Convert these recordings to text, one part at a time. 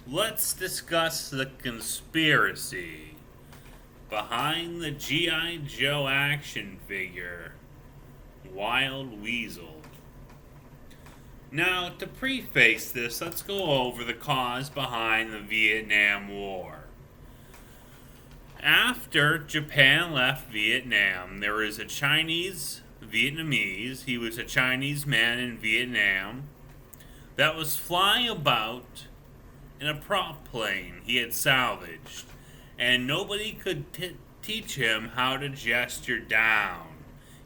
Let's discuss the conspiracy behind the G.I. Joe action figure, Wild Weasel. Now, to preface this, let's go over the cause behind the Vietnam War. After Japan left Vietnam, there was a Chinese Vietnamese, he was a Chinese man in Vietnam, that was flying about in a prop plane he had salvaged, and nobody could teach him how to gesture down.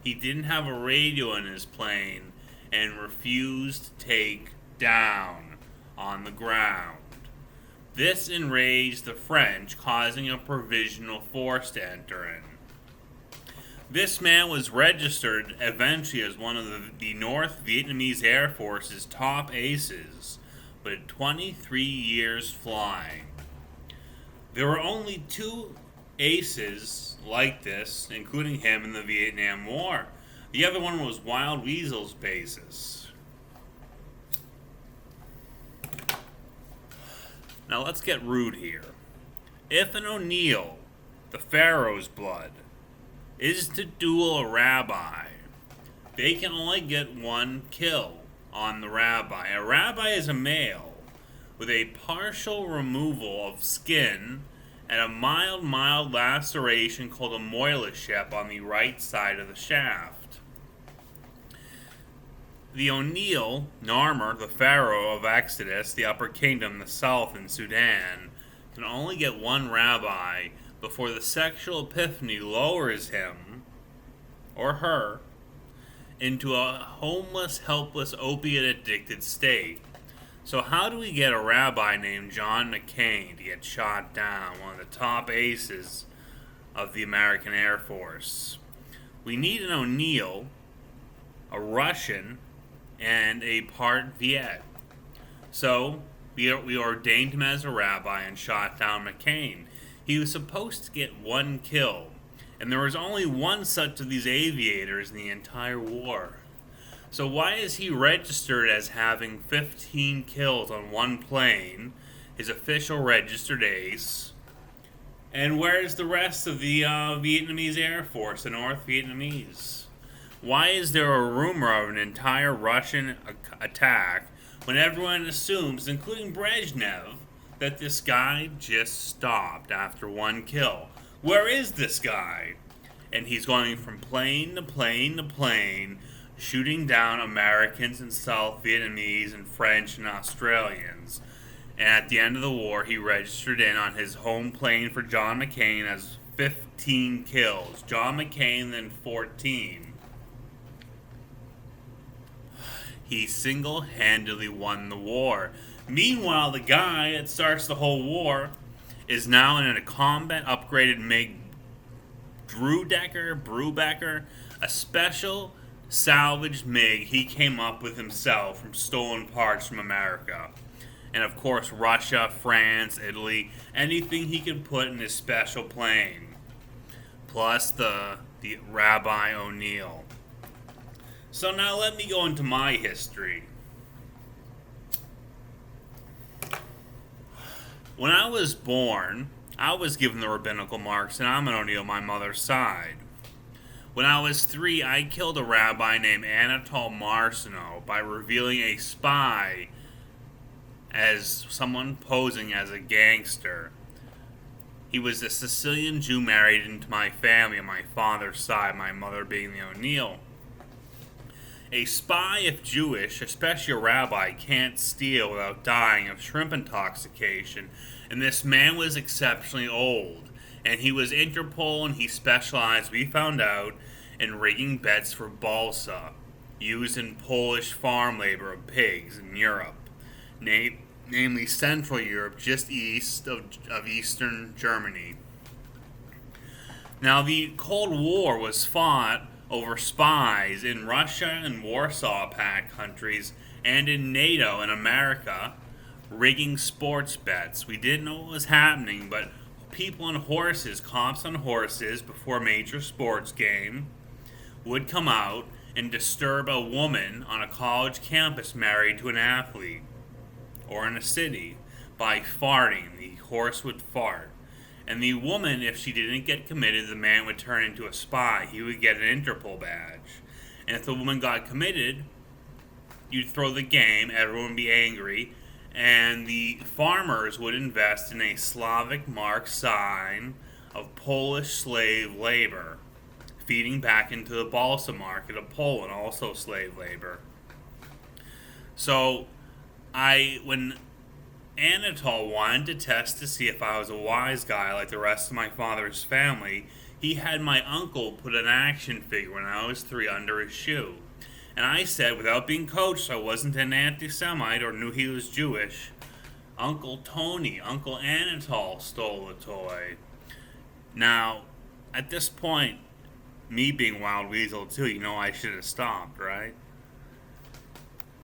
He didn't have a radio in his plane and refused to take down on the ground. This enraged the French, causing a provisional force to enter in. This man was registered eventually as one of the North Vietnamese Air Force's top aces, with 23 years flying. There were only two aces like this, including him in the Vietnam War. The other one was Wild Weasel's basis. Now let's get rude here. If an O'Neill, the Pharaoh's blood, is to duel a rabbi, they can only get one kill on the rabbi. A rabbi is a male with a partial removal of skin and a mild laceration called a moileship on the right side of the shaft. The O'Neill, Narmer, the Pharaoh of Exodus, the Upper Kingdom, the South, and Sudan, can only get one rabbi before the sexual epiphany lowers him, or her, into a homeless, helpless, opiate-addicted state. So how do we get a rabbi named John McCain to get shot down, one of the top aces of the American Air Force? We need an O'Neill, a Russian, and a part Viet. So we ordained him as a rabbi and shot down McCain. He was supposed to get one kill, and there was only one such of these aviators in the entire war. So why is he registered as having 15 kills on one plane, his official registered ace, and where's the rest of the Vietnamese Air Force, the North Vietnamese? Why is there a rumor of an entire Russian attack when everyone assumes, including Brezhnev, that this guy just stopped after one kill? Where is this guy? And he's going from plane to plane to plane, shooting down Americans and South Vietnamese and French and Australians. And at the end of the war, he registered in on his home plane for John McCain as 15 kills. John McCain then 14. He single-handedly won the war. Meanwhile, the guy that starts the whole war is now in a combat upgraded MiG Brubaker, a special salvaged MiG he came up with himself from stolen parts from America. And of course, Russia, France, Italy, anything he could put in his special plane. Plus the Rabbi O'Neill. So now let me go into my history. When I was born, I was given the rabbinical marks, and I'm an O'Neill on my mother's side. When I was 3, I killed a rabbi named Anatol Marcineau by revealing a spy as someone posing as a gangster. He was a Sicilian Jew married into my family on my father's side, my mother being the O'Neill. A spy, if Jewish, especially a rabbi, can't steal without dying of shrimp intoxication, and this man was exceptionally old, and he was Interpol, and he specialized, we found out, in rigging bets for balsa, used in Polish farm labor of pigs in Europe, namely Central Europe, just east of Eastern Germany. Now, the Cold War was fought over spies in Russia and Warsaw Pact countries and in NATO and America rigging sports bets. We didn't know what was happening, but people on horses, cops on horses before a major sports game would come out and disturb a woman on a college campus married to an athlete or in a city. by farting. The horse would fart. And the woman, if she didn't get committed, the man would turn into a spy. He would get an Interpol badge. And if the woman got committed, you'd throw the game, everyone would be angry, and the farmers would invest in a Slavic mark sign of Polish slave labor, feeding back into the balsa market of Poland, also slave labor. So, when Anatol wanted to test to see if I was a wise guy like the rest of my father's family, he had my uncle put an action figure when I was 3 under his shoe. And I said, without being coached, I wasn't an anti-Semite or knew he was Jewish. Uncle Tony, Uncle Anatol stole the toy. Now, at this point, me being Wild Weasel too, I should have stopped, right?